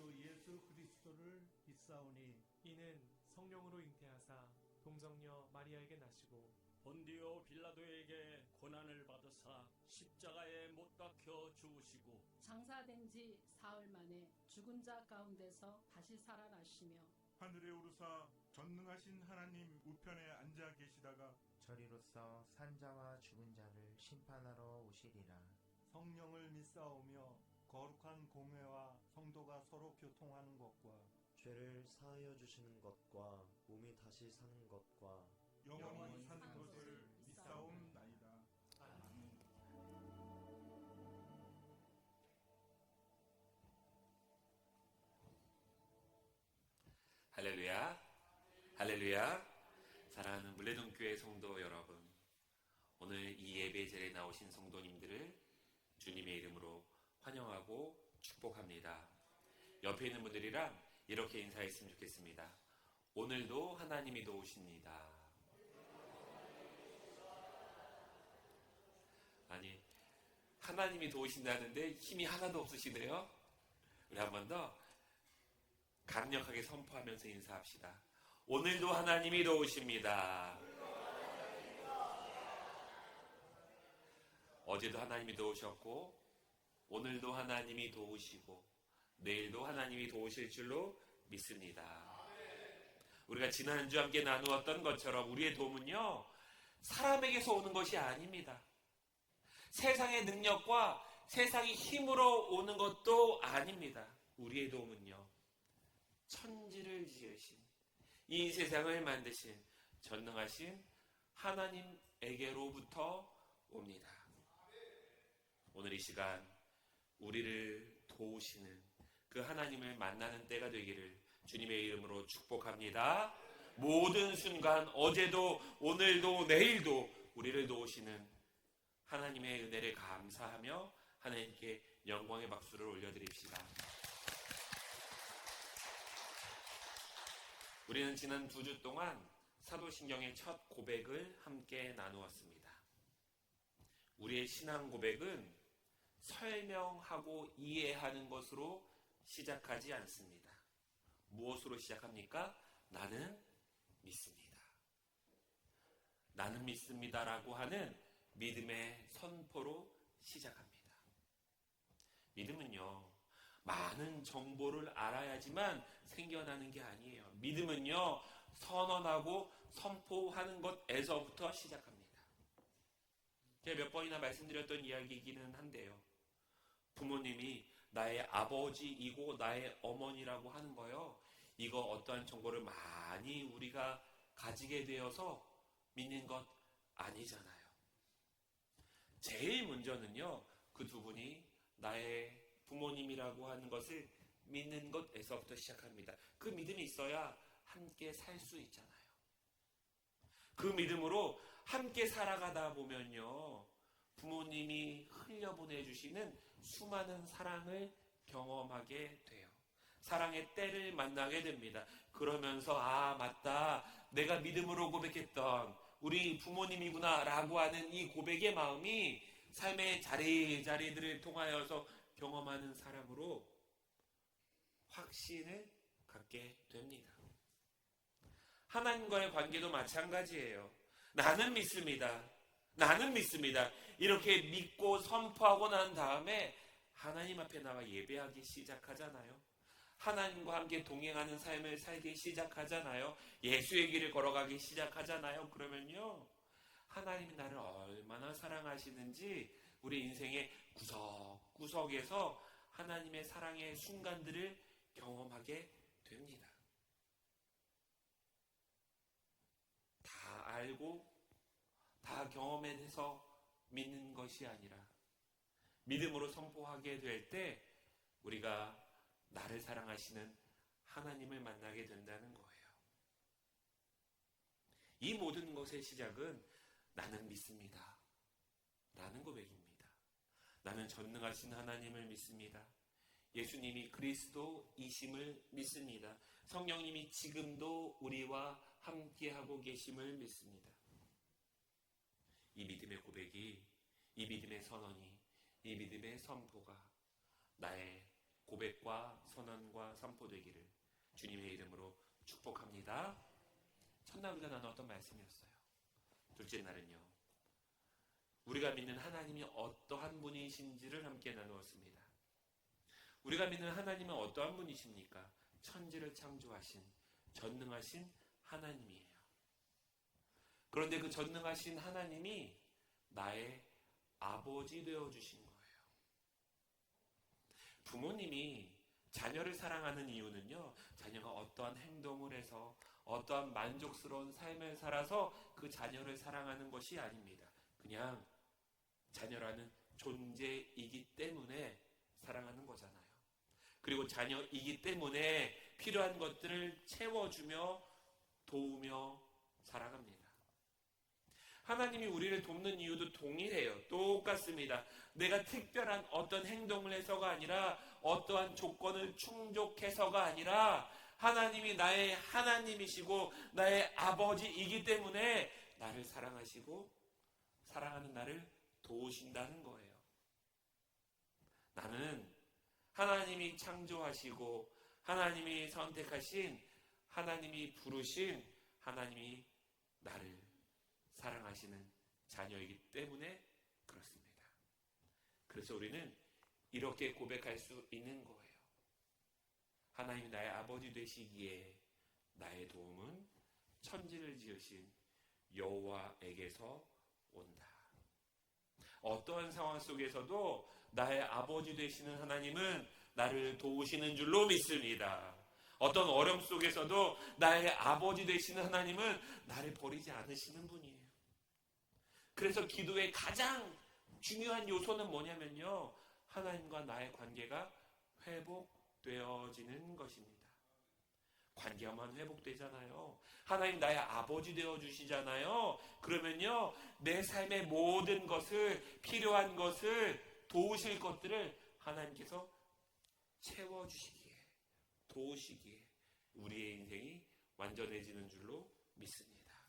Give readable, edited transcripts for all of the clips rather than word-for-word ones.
주 예수 그리스도를 믿사오니 이는 성령으로 잉태하사 동정녀 마리아에게 나시고 본디오 빌라도에게 고난을 받으사 십자가에 못 박혀 죽으시고 장사된 지 사흘 만에 죽은 자 가운데서 다시 살아나시며 하늘에 오르사 전능하신 하나님 우편에 앉아 계시다가 저리로서 산자와 죽은 자를 심판하러 오시리라. 성령을 믿사오며 거룩한 공회와 성도가 서로 교통하는 것과 죄를 사하여 주시는 것과 몸이 다시 사는 것과 영원히 사는 것을 믿사옵나이다. 아멘. 할렐루야, 할렐루야. 사랑하는 물레동교회 성도 여러분, 오늘 이 예배 자리에 나오신 성도님들을 주님의 이름으로 환영하고 축복합니다. 옆에 있는 분들이랑 이렇게 인사했으면 좋겠습니다. 오늘도 하나님이 도우십니다. 아니, 하나님이 도우신다는데 힘이 하나도 없으시네요. 우리 한 번 더 강력하게 선포하면서 인사합시다. 오늘도 하나님이 도우십니다. 어제도 하나님이 도우셨고 오늘도 하나님이 도우시고 내일도 하나님이 도우실 줄로 믿습니다. 우리가 지난주 함께 나누었던 것처럼 우리의 도움은요, 사람에게서 오는 것이 아닙니다. 세상의 능력과 세상의 힘으로 오는 것도 아닙니다. 우리의 도움은요, 천지를 지으신, 이 세상을 만드신 전능하신 하나님에게로부터 옵니다. 오늘 이 시간 우리를 도우시는 그 하나님을 만나는 때가 되기를 주님의 이름으로 축복합니다. 모든 순간, 어제도 오늘도 내일도 우리를 도우시는 하나님의 은혜를 감사하며 하나님께 영광의 박수를 올려드립시다. 우리는 지난 2주 동안 사도신경의 첫 고백을 함께 나누었습니다. 우리의 신앙 고백은 설명하고 이해하는 것으로 시작하지 않습니다. 무엇으로 시작합니까? 나는 믿습니다. 나는 믿습니다라고 하는 믿음의 선포로 시작합니다. 믿음은요, 많은 정보를 알아야지만 생겨나는 게 아니에요. 믿음은요, 선언하고 선포하는 것에서부터 시작합니다. 제가 몇 번이나 말씀드렸던 이야기이기는 한데요, 부모님이 나의 아버지이고 나의 어머니라고 하는 거요, 이거 어떠한 정보를 많이 우리가 가지게 되어서 믿는 것 아니잖아요. 제일 먼저는요, 그 두 분이 나의 부모님이라고 하는 것을 믿는 것에서부터 시작합니다. 그 믿음이 있어야 함께 살 수 있잖아요. 그 믿음으로 함께 살아가다 보면요, 부모님이 흘려보내주시는 수많은 사랑을 경험하게 돼요. 사랑의 때를 만나게 됩니다. 그러면서 아, 맞다, 내가 믿음으로 고백했던 우리 부모님이구나 라고 하는 이 고백의 마음이 삶의 자리자리들을 통하여서 경험하는 사람으로 확신을 갖게 됩니다. 하나님과의 관계도 마찬가지예요. 나는 믿습니다. 나는 믿습니다. 이렇게 믿고 선포하고 난 다음에 하나님 앞에 나와 예배하기 시작하잖아요. 하나님과 함께 동행하는 삶을 살기 시작하잖아요. 예수의 길을 걸어가기 시작하잖아요. 그러면요, 하나님이 나를 얼마나 사랑하시는지 우리 인생의 구석구석에서 하나님의 사랑의 순간들을 경험하게 됩니다. 다 알고 다 경험해서 믿는 것이 아니라 믿음으로 선포하게 될 때 우리가 나를 사랑하시는 하나님을 만나게 된다는 거예요. 이 모든 것의 시작은 나는 믿습니다 라는 고백입니다. 나는 전능하신 하나님을 믿습니다. 예수님이 그리스도이심을 믿습니다. 성령님이 지금도 우리와 함께하고 계심을 믿습니다. 이 믿음의 고백이, 이 믿음의 선언이, 이 믿음의 선포가 나의 고백과 선언과 선포되기를 주님의 이름으로 축복합니다. 첫날 우리가 나눴던 말씀이었어요. 둘째 날은요, 우리가 믿는 하나님이 어떠한 분이신지를 함께 나누었습니다. 우리가 믿는 하나님은 어떠한 분이십니까? 천지를 창조하신 전능하신 하나님이에요. 그런데 그 전능하신 하나님이 나의 아버지 되어주신 거예요. 부모님이 자녀를 사랑하는 이유는요, 자녀가 어떠한 행동을 해서 어떠한 만족스러운 삶을 살아서 그 자녀를 사랑하는 것이 아닙니다. 그냥 자녀라는 존재이기 때문에 사랑하는 거잖아요. 그리고 자녀이기 때문에 필요한 것들을 채워주며 도우며 살아갑니다. 하나님이 우리를 돕는 이유도 동일해요. 똑같습니다. 내가 특별한 어떤 행동을 해서가 아니라, 어떠한 조건을 충족해서가 아니라, 하나님이 나의 하나님이시고 나의 아버지이기 때문에 나를 사랑하시고 사랑하는 나를 도우신다는 거예요. 나는 하나님이 창조하시고 하나님이 선택하신, 하나님이 부르신, 하나님이 나를 사랑하시는 자녀이기 때문에 그렇습니다. 그래서 우리는 이렇게 고백할 수 있는 거예요. 하나님이 나의 아버지 되시기에 나의 도움은 천지를 지으신 여호와에게서 온다. 어떠한 상황 속에서도 나의 아버지 되시는 하나님은 나를 도우시는 줄로 믿습니다. 어떤 어려움 속에서도 나의 아버지 되시는 하나님은 나를 버리지 않으시는 분이에요. 그래서 기도의 가장 중요한 요소는 뭐냐면요, 하나님과 나의 관계가 회복되어지는 것입니다. 관계만 회복되잖아요. 하나님 나의 아버지 되어주시잖아요. 그러면요, 내 삶의 모든 것을, 필요한 것을, 도우실 것들을 하나님께서 채워주시기에, 도우시기에 우리의 인생이 완전해지는 줄로 믿습니다.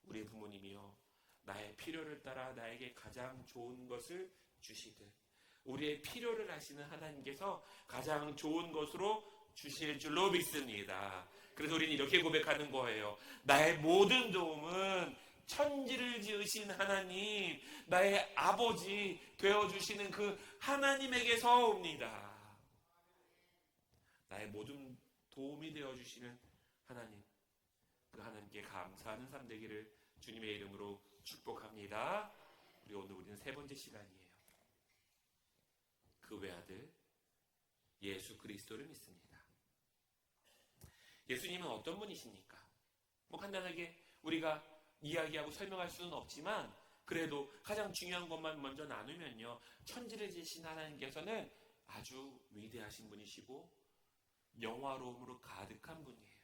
우리 부모님이요, 나의 필요를 따라 나에게 가장 좋은 것을 주시듯 우리의 필요를 아시는 하나님께서 가장 좋은 것으로 주실 줄로 믿습니다. 그래서 우리는 이렇게 고백하는 거예요. 나의 모든 도움은 천지를 지으신 하나님, 나의 아버지 되어주시는 그 하나님에게서 옵니다. 나의 모든 도움이 되어주시는 하나님, 그 하나님께 감사하는 삶 되기를 주님의 이름으로 축복합니다. 우리는 세 번째 시간이에요. 그 외아들 예수 그리스도를 믿습니다. 예수님은 어떤 분이십니까? 간단하게 우리가 이야기하고 설명할 수는 없지만, 그래도 가장 중요한 것만 먼저 나누면요, 천지를 지으신 하나님께서는 아주 위대하신 분이시고 영화로움으로 가득한 분이에요.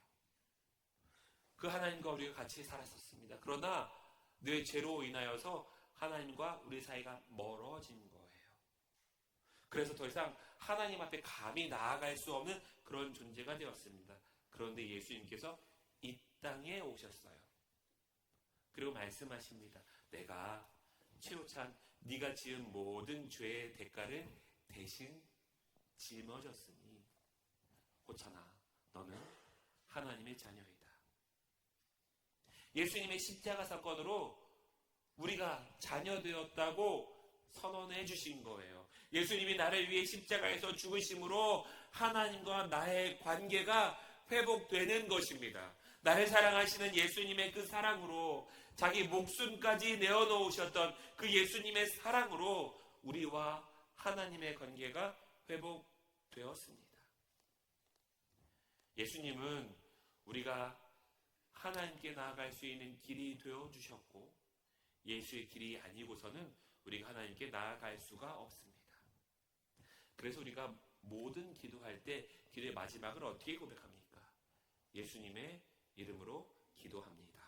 그 하나님과 우리가 같이 살았었습니다. 그러나 내 죄로 인하여서 하나님과 우리 사이가 멀어진 거예요. 그래서 더 이상 하나님 앞에 감히 나아갈 수 없는 그런 존재가 되었습니다. 그런데 예수님께서 이 땅에 오셨어요. 그리고 말씀하십니다. 내가 최후찬 네가 지은 모든 죄의 대가를 대신 짊어졌으니 호찬아, 너는 하나님의 자녀이다. 예수님의 십자가 사건으로 우리가 자녀 되었다고 선언해 주신 거예요. 예수님이 나를 위해 십자가에서 죽으심으로 하나님과 나의 관계가 회복되는 것입니다. 나를 사랑하시는 예수님의 그 사랑으로, 자기 목숨까지 내어놓으셨던 그 예수님의 사랑으로 우리와 하나님의 관계가 회복되었습니다. 예수님은 우리가 하나님께 나아갈 수 있는 길이 되어주셨고, 예수의 길이 아니고서는 우리가 하나님께 나아갈 수가 없습니다. 그래서 우리가 모든 기도할 때 기도의 마지막을 어떻게 고백합니까? 예수님의 이름으로 기도합니다.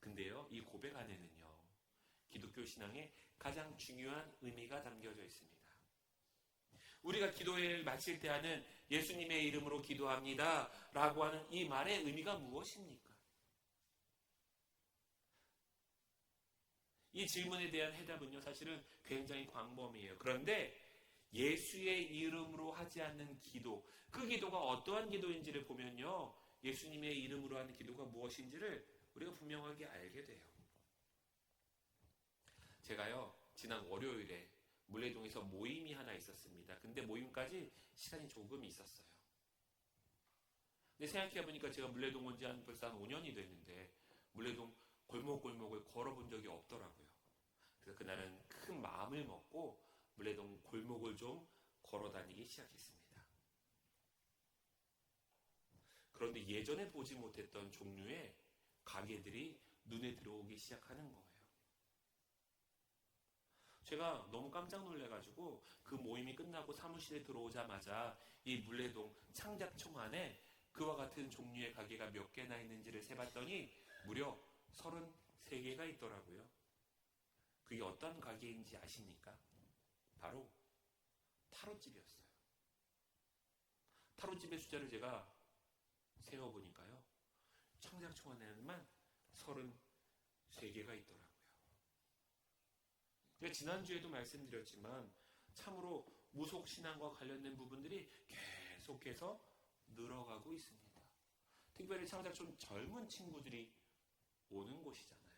근데요, 이 고백 안에는요, 기독교 신앙의 가장 중요한 의미가 담겨져 있습니다. 우리가 기도를 마칠 때 하는 예수님의 이름으로 기도합니다 라고 하는 이 말의 의미가 무엇입니까? 이 질문에 대한 해답은요, 사실은 굉장히 광범위해요. 그런데 예수의 이름으로 하지 않는 기도, 그 기도가 어떠한 기도인지를 보면요, 예수님의 이름으로 하는 기도가 무엇인지를 우리가 분명하게 알게 돼요. 제가요, 지난 월요일에 물레동에서 모임이 하나 있었습니다. 근데 모임까지 시간이 조금 있었어요. 근데 생각해보니까 제가 물레동 온 지 벌써 한 5년이 됐는데 물레동 골목골목을 걸어본 적이 없더라고요. 그래서 그날은 큰 마음을 먹고 물레동 골목을 좀 걸어다니기 시작했습니다. 그런데 예전에 보지 못했던 종류의 가게들이 눈에 들어오기 시작하는 거예요. 제가 너무 깜짝 놀래가지고 그 모임이 끝나고 사무실에 들어오자마자 이 물레동 창작청 안에 그와 같은 종류의 가게가 몇 개나 있는지를 세봤더니 무려 33개가 있더라고요. 그게 어떤 가게인지 아십니까? 바로 타로집이었어요. 타로집의 숫자를 제가 세어보니까요, 창작청 안에만 33개가 있더라고요. 제가 지난주에도 말씀드렸지만 참으로 무속신앙과 관련된 부분들이 계속해서 늘어가고 있습니다. 특별히 창작촌 젊은 친구들이 오는 곳이잖아요.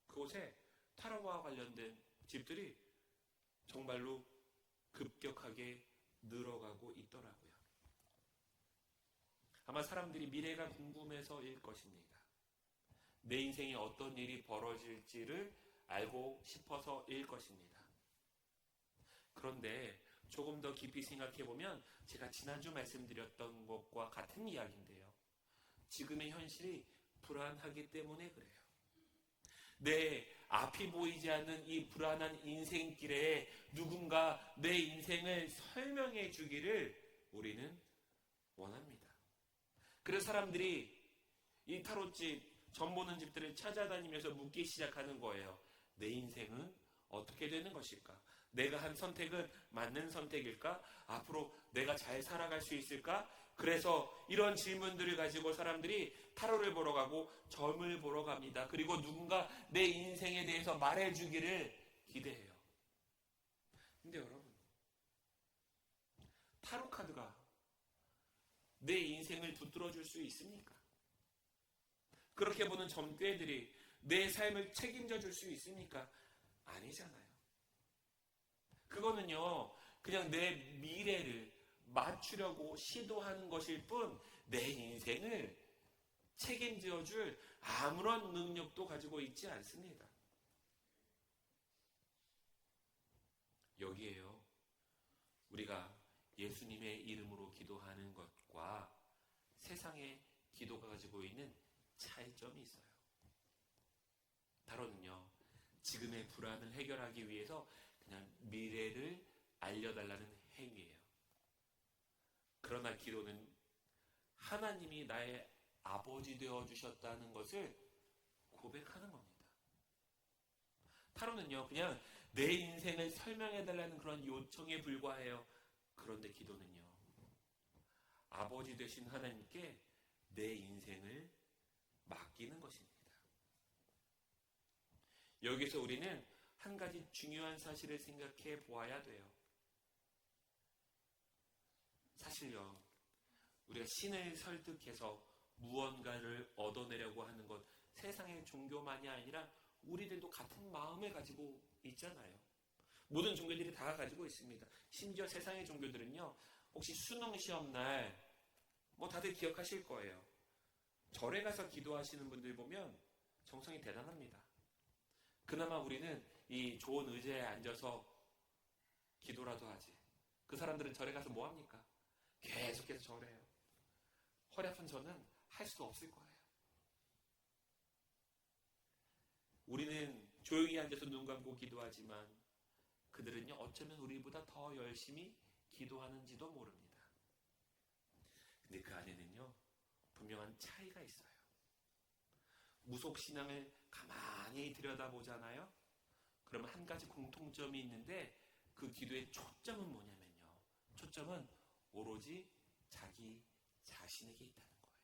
그곳에 타로와 관련된 집들이 정말로 급격하게 늘어가고 있더라고요. 아마 사람들이 미래가 궁금해서일 것입니다. 내 인생에 어떤 일이 벌어질지를 알고 싶어서일 것입니다. 그런데 조금 더 깊이 생각해보면 제가 지난주 말씀드렸던 것과 같은 이야기인데요. 지금의 현실이 불안하기 때문에 그래요. 내 앞이 보이지 않는 이 불안한 인생길에 누군가 내 인생을 설명해 주기를 우리는 원합니다. 그래서 사람들이 이 타로집, 점 보는 집들을 찾아다니면서 묻기 시작하는 거예요. 내 인생은 어떻게 되는 것일까? 내가 한 선택은 맞는 선택일까? 앞으로 내가 잘 살아갈 수 있을까? 그래서 이런 질문들을 가지고 사람들이 타로를 보러 가고 점을 보러 갑니다. 그리고 누군가 내 인생에 대해서 말해주기를 기대해요. 근데 여러분, 타로 카드가 내 인생을 붙들어 줄 수 있습니까? 그렇게 보는 점괘들이 내 삶을 책임져 줄 수 있습니까? 아니잖아요. 그거는요, 그냥 내 미래를 맞추려고 시도하는 것일 뿐 내 인생을 책임져 줄 아무런 능력도 가지고 있지 않습니다. 여기에요, 우리가 예수님의 이름으로 기도하는 것과 세상의 기도가 가지고 있는 차이점이 있어요. 타로는요, 지금의 불안을 해결하기 위해서 그냥 미래를 알려달라는 행위예요. 그러나 기도는 하나님이 나의 아버지 되어주셨다는 것을 고백하는 겁니다. 타로는요, 그냥 내 인생을 설명해달라는 그런 요청에 불과해요. 그런데 기도는요, 아버지 되신 하나님께 내 인생을 맡기는 것입니다. 여기서 우리는 한 가지 중요한 사실을 생각해 보아야 돼요. 사실요, 우리가 신을 설득해서 무언가를 얻어내려고 하는 것, 세상의 종교만이 아니라 우리들도 같은 마음을 가지고 있잖아요. 모든 종교들이 다 가지고 있습니다. 심지어 세상의 종교들은요, 혹시 수능 시험 날 다들 기억하실 거예요. 절에 가서 기도하시는 분들 보면 정성이 대단합니다. 그나마 우리는 이 좋은 의자에 앉아서 기도라도 하지. 그 사람들은 절에 가서 뭐 합니까? 계속해서 절해요. 허리 아픈 저는 할 수도 없을 거예요. 우리는 조용히 앉아서 눈 감고 기도하지만 그들은요, 어쩌면 우리보다 더 열심히 기도하는지도 모릅니다. 근데 그 안에는요, 분명한 차이가 있어요. 무속신앙을 가만히 들여다보잖아요. 그러면 한 가지 공통점이 있는데 그 기도의 초점은 뭐냐면요, 초점은 오로지 자기 자신에게 있다는 거예요.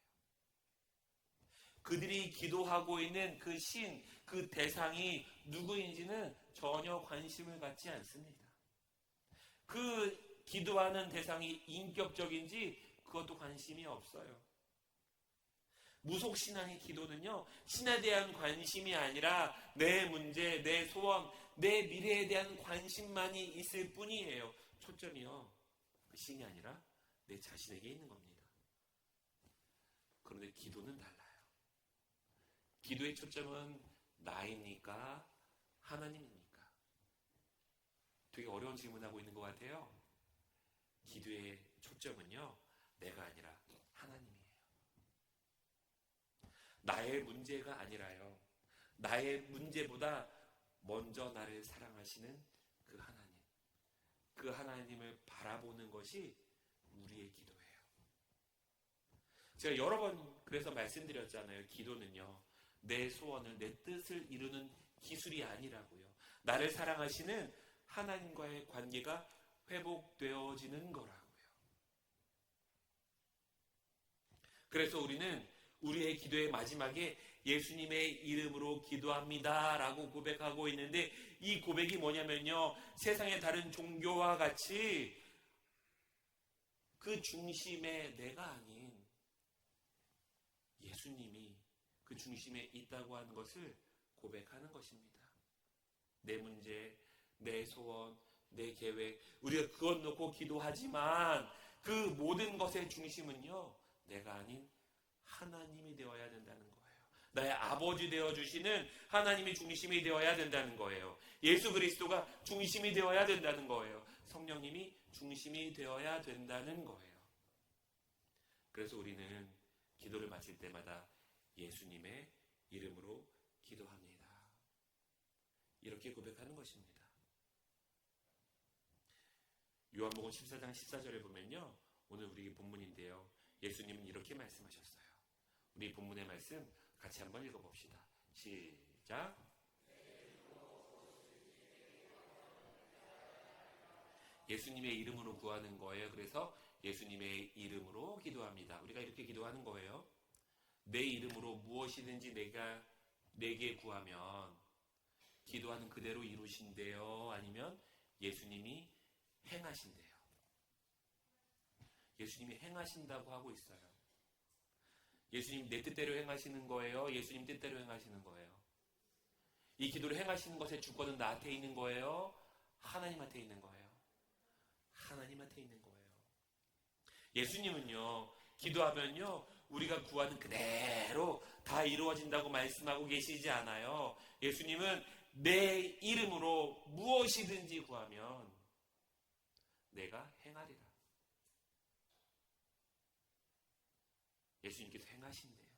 그들이 기도하고 있는 그 신, 그 대상이 누구인지는 전혀 관심을 갖지 않습니다. 그 기도하는 대상이 인격적인지 그것도 관심이 없어요. 무속신앙의 기도는요, 신에 대한 관심이 아니라 내 문제, 내 소원, 내 미래에 대한 관심만이 있을 뿐이에요. 초점이요, 그 신이 아니라 내 자신에게 있는 겁니다. 그런데 기도는 달라요. 기도의 초점은 나입니까? 하나님입니까? 되게 어려운 질문하고 있는 것 같아요. 기도의 초점은요, 내가 아니라 하나님이에요. 나의 문제가 아니라요, 나의 문제보다 먼저 나를 사랑하시는 그 하나님, 그 하나님을 바라보는 것이 우리의 기도예요. 제가 여러 번 그래서 말씀드렸잖아요. 기도는요, 내 소원을, 내 뜻을 이루는 기술이 아니라고요. 나를 사랑하시는 하나님과의 관계가 회복되어지는 거라고요. 그래서 우리는 우리의 기도의 마지막에 예수님의 이름으로 기도합니다 라고 고백하고 있는데, 이 고백이 뭐냐면요, 세상의 다른 종교와 같이 그 중심에 내가 아닌 예수님이 그 중심에 있다고 하는 것을 고백하는 것입니다. 내 문제, 내 소원, 내 계획, 우리가 그것 놓고 기도하지만 그 모든 것의 중심은요, 내가 아닌 하나님이 되어야 된다는 거예요. 나의 아버지 되어주시는 하나님이 중심이 되어야 된다는 거예요. 예수 그리스도가 중심이 되어야 된다는 거예요. 성령님이 중심이 되어야 된다는 거예요. 그래서 우리는 기도를 마칠 때마다 예수님의 이름으로 기도합니다. 이렇게 고백하는 것입니다. 요한복음 14장 14절에 보면요, 오늘 우리 본문인데요, 예수님은 이렇게 말씀하셨어요. 우리 본문의 말씀 같이 한번 읽어봅시다. 시작. 예수님의 이름으로 구하는 거예요. 그래서 예수님의 이름으로 기도합니다. 우리가 이렇게 기도하는 거예요. 내 이름으로 무엇이든지 내게 구하면 기도하는 그대로 이루신대요, 아니면 예수님이 행하신대요. 예수님이 행하신다고 하고 있어요. 예수님 내 뜻대로 행하시는 거예요? 예수님 뜻대로 행하시는 거예요? 이 기도를 행하시는 것의 주권은 나한테 있는 거예요? 하나님한테 있는 거예요? 하나님한테 있는 거예요. 예수님은요, 기도하면요, 우리가 구하는 그대로 다 이루어진다고 말씀하고 계시지 않아요. 예수님은 내 이름으로 무엇이든지 구하면 내가 행하리라. 예수님께서 행하신대요.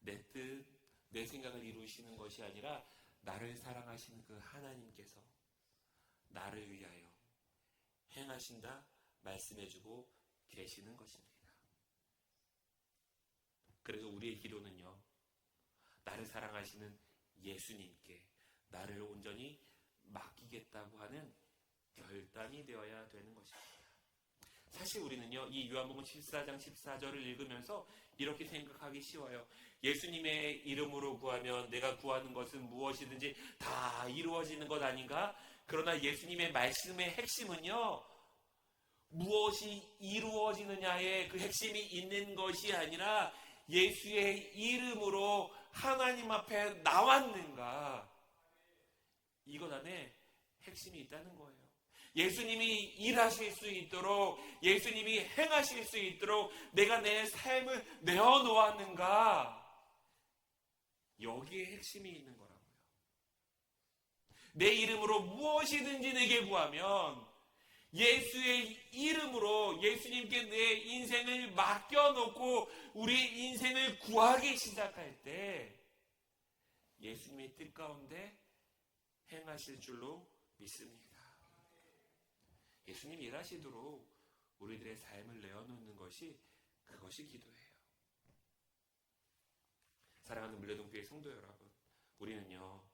내 뜻, 내 생각을 이루시는 것이 아니라 나를 사랑하시는 그 하나님께서 나를 위하여 행하신다 말씀해주고 계시는 것입니다. 그래서 우리의 기도는요, 나를 사랑하시는 예수님께 나를 온전히 맡기겠다고 하는 결단이 되어야 되는 것입니다. 사실 우리는요, 이 요한복음 14장 14절을 읽으면서 이렇게 생각하기 쉬워요. 예수님의 이름으로 구하면 내가 구하는 것은 무엇이든지 다 이루어지는 것 아닌가? 그러나 예수님의 말씀의 핵심은요, 무엇이 이루어지느냐에 그 핵심이 있는 것이 아니라 예수의 이름으로 하나님 앞에 나왔는가, 이것 안에 핵심이 있다는 거예요. 예수님이 일하실 수 있도록, 예수님이 행하실 수 있도록 내가 내 삶을 내어놓았는가, 여기에 핵심이 있는 거라고요. 내 이름으로 무엇이든지 내게 구하면, 예수의 이름으로 예수님께 내 인생을 맡겨놓고 우리 인생을 구하기 시작할 때 예수님의 뜻 가운데 행하실 줄로 믿습니다. 예수님이 일하시도록 우리들의 삶을 내어놓는 것이, 그것이 기도예요. 사랑하는 물레동교회 성도 여러분, 우리는요,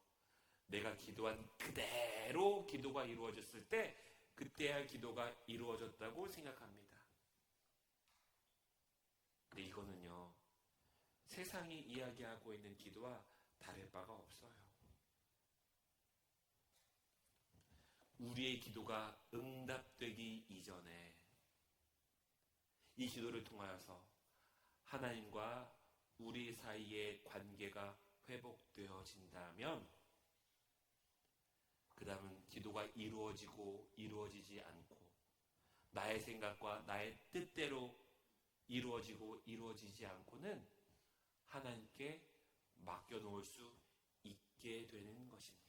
내가 기도한 그대로 기도가 이루어졌을 때 그때야 기도가 이루어졌다고 생각합니다. 근데 이거는요, 세상이 이야기하고 있는 기도와 다를 바가 없어요. 우리의 기도가 응답되기 이전에 이 기도를 통하여서 하나님과 우리 사이의 관계가 회복되어진다면 그 다음은 기도가 이루어지고 이루어지지 않고 나의 생각과 나의 뜻대로 이루어지고 이루어지지 않고는 하나님께 맡겨놓을 수 있게 되는 것입니다.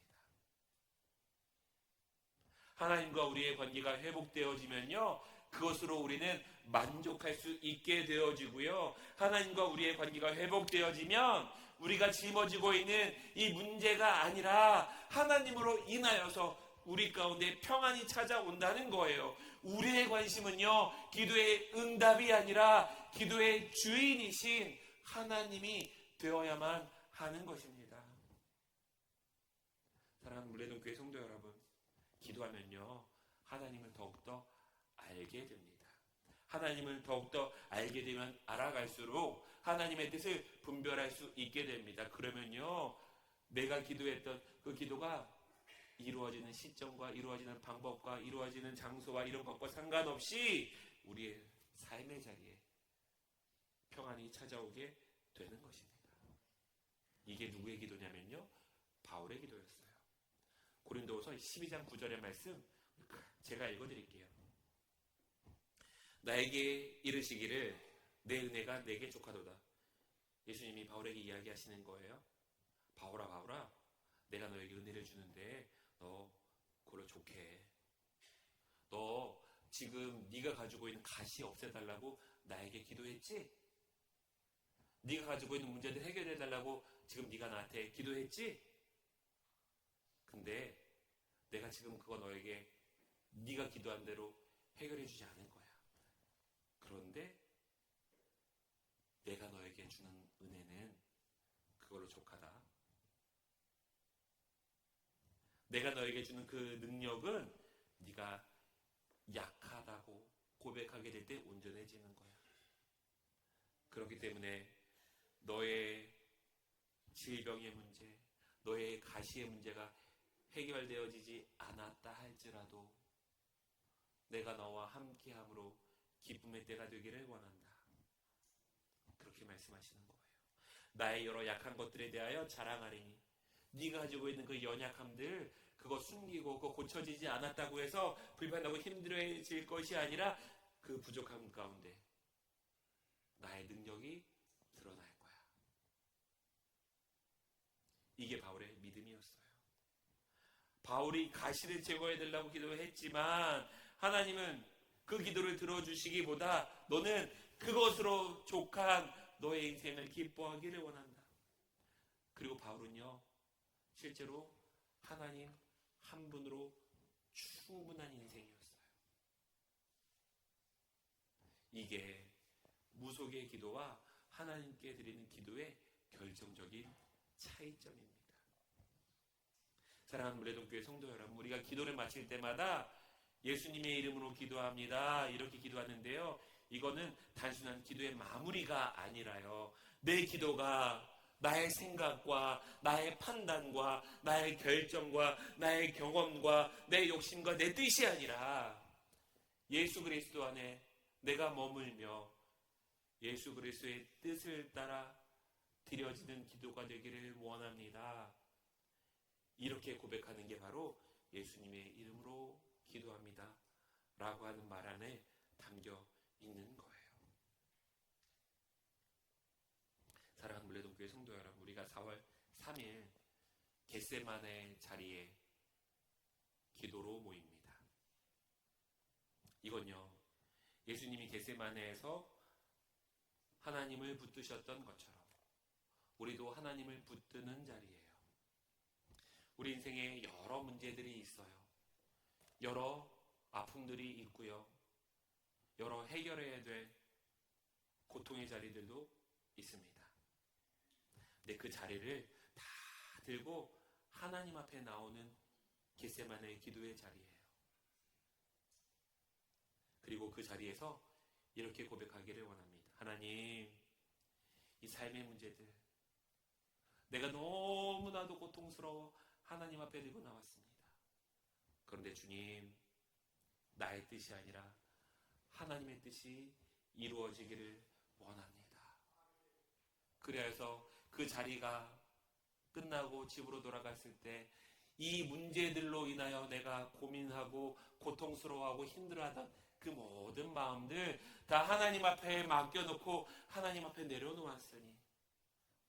하나님과 우리의 관계가 회복되어지면요, 그것으로 우리는 만족할 수 있게 되어지고요, 하나님과 우리의 관계가 회복되어지면 우리가 짊어지고 있는 이 문제가 아니라 하나님으로 인하여서 우리 가운데 평안이 찾아온다는 거예요. 우리의 관심은요, 기도의 응답이 아니라 기도의 주인이신 하나님이 되어야만 하는 것입니다. 사랑하는 물레동교회 성도 여러분, 기도하면요, 하나님을 더욱더 알게 됩니다. 하나님을 더욱더 알게 되면 알아갈수록 하나님의 뜻을 분별할 수 있게 됩니다. 그러면요, 내가 기도했던 그 기도가 이루어지는 시점과 이루어지는 방법과 이루어지는 장소와 이런 것과 상관없이 우리의 삶의 자리에 평안이 찾아오게 되는 것입니다. 이게 누구의 기도냐면요, 바울의 기도였어요. 고린도후서 12장 9절의 말씀 제가 읽어드릴게요. 나에게 이르시기를 내 은혜가 내게 족하도다. 예수님이 바울에게 이야기하시는 거예요. 바울아, 바울아, 내가 너에게 은혜를 주는데 너 그걸로 좋게. 너 지금 네가 가지고 있는 가시 없애달라고 나에게 기도했지? 네가 가지고 있는 문제들 해결해달라고 지금 네가 나한테 기도했지? 근데 내가 지금 그거 너에게 네가 기도한 대로 해결해주지 않을 거야. 그런데 내가 너에게 주는 은혜는 그걸로 족하다. 내가 너에게 주는 그 능력은 네가 약하다고 고백하게 될 때 온전해지는 거야. 그렇기 때문에 너의 질병의 문제, 너의 가시의 문제가 해결되어지지 않았다 할지라도 내가 너와 함께함으로 기쁨의 때가 되기를 원한다. 그렇게 말씀하시는 거예요. 나의 여러 약한 것들에 대하여 자랑하리니 네가 가지고 있는 그 연약함들 그거 숨기고 그거 고쳐지지 않았다고 해서 불편하고 힘들어질 것이 아니라 그 부족함 가운데 나의 능력이 드러날 거야. 이게 바울의 믿음이었어요. 바울이 가시를 제거해달라고 기도했지만 하나님은 그 기도를 들어주시기보다 너는 그것으로 족한 너의 인생을 기뻐하기를 원한다. 그리고 바울은요, 실제로 하나님 한 분으로 충분한 인생이었어요. 이게 무속의 기도와 하나님께 드리는 기도의 결정적인 차이점입니다. 사랑하는 물레동교회 성도 여러분, 우리가 기도를 마칠 때마다 예수님의 이름으로 기도합니다, 이렇게 기도하는데요, 이거는 단순한 기도의 마무리가 아니라요, 내 기도가 나의 생각과 나의 판단과 나의 결정과 나의 경험과 내 욕심과 내 뜻이 아니라 예수 그리스도 안에 내가 머물며 예수 그리스도의 뜻을 따라 드려지는 기도가 되기를 원합니다. 이렇게 고백하는 게 바로 예수님의 이름으로 기도합니다 라고 하는 말 안에 담겨 있는 거예요. 사랑하는 물레동교회 성도 여러분, 우리가 4월 3일 겟세마네 자리에 기도로 모입니다. 이건요, 예수님이 겟세마네에서 하나님을 붙드셨던 것처럼 우리도 하나님을 붙드는 자리예요. 우리 인생에 여러 문제들이 있어요. 여러 아픔들이 있고요, 여러 해결해야 될 고통의 자리들도 있습니다. 근데 그 자리를 다 들고 하나님 앞에 나오는 겟세마네의 기도의 자리예요. 그리고 그 자리에서 이렇게 고백하기를 원합니다. 하나님, 이 삶의 문제들 내가 너무나도 고통스러워 하나님 앞에 들고 나왔습니다. 그런데 주님, 나의 뜻이 아니라 하나님의 뜻이 이루어지기를 원합니다. 그래서 그 자리가 끝나고 집으로 돌아갔을 때 이 문제들로 인하여 내가 고민하고 고통스러워하고 힘들어하던 그 모든 마음들 다 하나님 앞에 맡겨놓고 하나님 앞에 내려놓았으니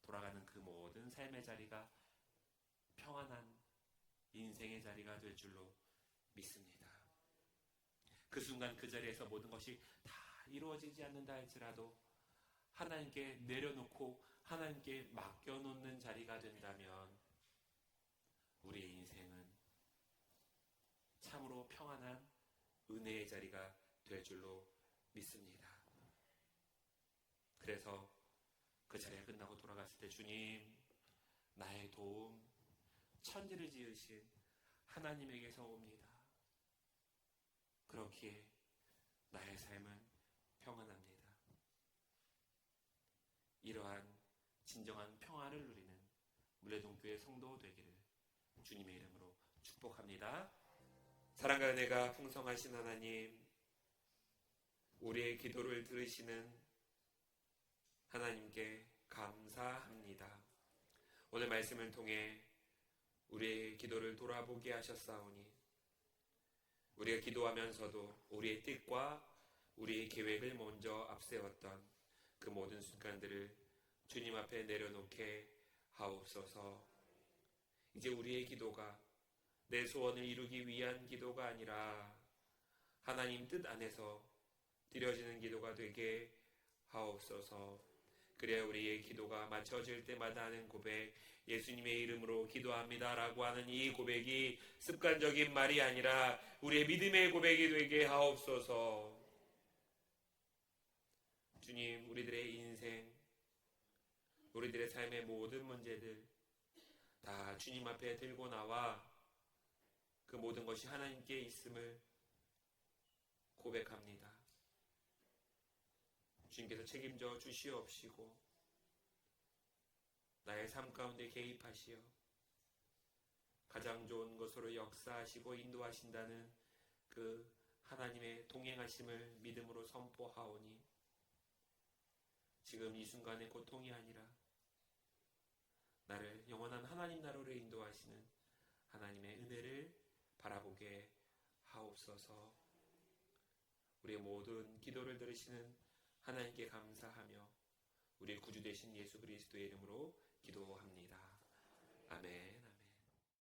돌아가는 그 모든 삶의 자리가 평안한 인생의 자리가 될 줄로 믿습니다. 그 순간 그 자리에서 모든 것이 다 이루어지지 않는다 할지라도 하나님께 내려놓고 하나님께 맡겨놓는 자리가 된다면 우리의 인생은 참으로 평안한 은혜의 자리가 될 줄로 믿습니다. 그래서 그 자리가 끝나고 돌아갔을 때 주님, 나의 도움, 천지를 지으신 하나님에게서 옵니다. 그렇기에 나의 삶은 평안합니다. 이러한 진정한 평안을 누리는 물레동교회 성도 되기를 주님의 이름으로 축복합니다. 사랑과 은혜가 풍성하신 하나님, 우리의 기도를 들으시는 하나님께 감사합니다. 오늘 말씀을 통해 우리의 기도를 돌아보게 하셨사오니 우리가 기도하면서도 우리의 뜻과 우리의 계획을 먼저 앞세웠던 그 모든 순간들을 주님 앞에 내려놓게 하옵소서. 이제 우리의 기도가 내 소원을 이루기 위한 기도가 아니라 하나님 뜻 안에서 드려지는 기도가 되게 하옵소서. 그래야 우리의 기도가 맞춰질 때마다 하는 고백, 예수님의 이름으로 기도합니다라고 하는 이 고백이 습관적인 말이 아니라 우리의 믿음의 고백이 되게 하옵소서. 주님, 우리들의 인생, 우리들의 삶의 모든 문제들 다 주님 앞에 들고 나와 그 모든 것이 하나님께 있음을 고백합니다. 주님께서 책임져 주시옵시고 나의 삶 가운데 개입하시어 가장 좋은 것으로 역사하시고 인도하신다는 그 하나님의 동행하심을 믿음으로 선포하오니 지금 이 순간의 고통이 아니라 나를 영원한 하나님 나라로 인도하시는 하나님의 은혜를 바라보게 하옵소서. 우리의 모든 기도를 들으시는 하나님께 감사하며 우리의 구주 되신 예수 그리스도의 이름으로 기도합니다.